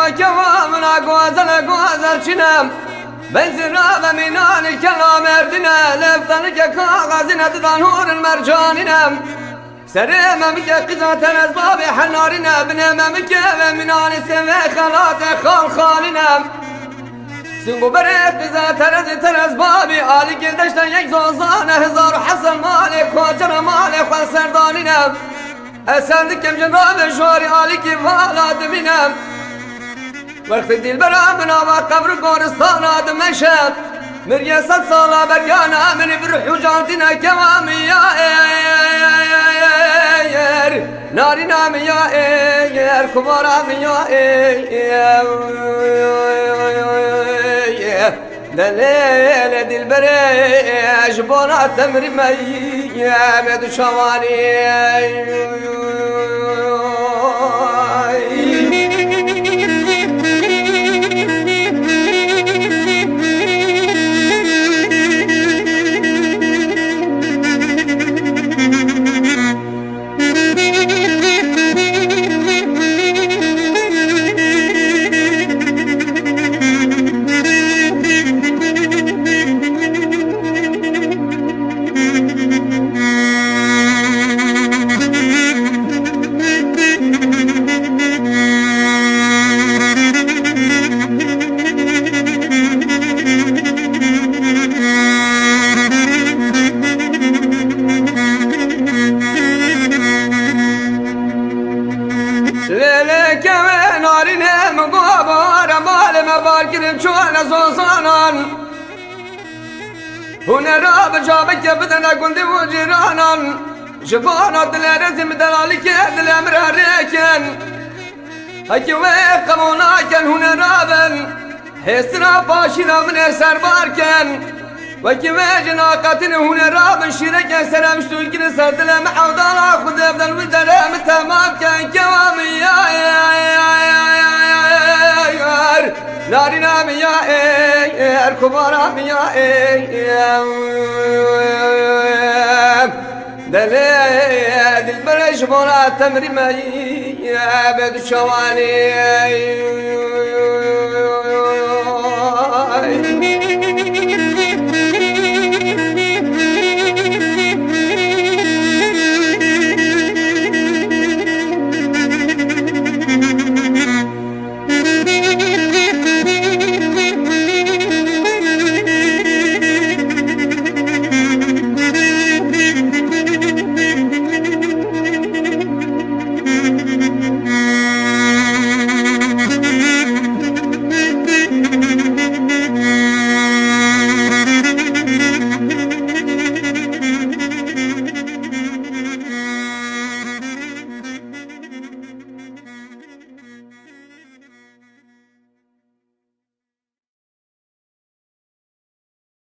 كوا من غوازل شنم بنزرا ومنان كلام اردنا لفتنك كاغازنا تدانور المرجاننا سرممك قزات الأسباب حنارنا بنممك ومنان سوى خلات خالنا سنگو بره قزات الأسباب آلی گردشتن یک زوزان هزار حسن مالك وجر مالك والسرداننا أسندكم جناب شواري آلی کی والاد منم وقت دل برامنا وقبر قورستان آدم مشهد مريا ست صالة بريانا من بروح جانتنا كوامي يا اير نارنا من يا اير كبارا من يا اير دليل دل بريش بونا تمر مي يا بيد شواني ليلك ونارنا مقابر مال مباركين شوانا صوصانا هنا راب جابك بدنا قندي وجيرانا شبانا دلارزم دلالك دلامر ريكن هكي ويقمونا كان هنا رابا حسنا باشنا من سرباركن وكي ويجنا قاتن هنا رابا شيرك سلام شتوكين سردنا محاودانا خد ابدال ودرام تمام كان كوامي نارنا من يا اير كبارا من يا اير دليل البرش بولا تمري ما يا بد شواني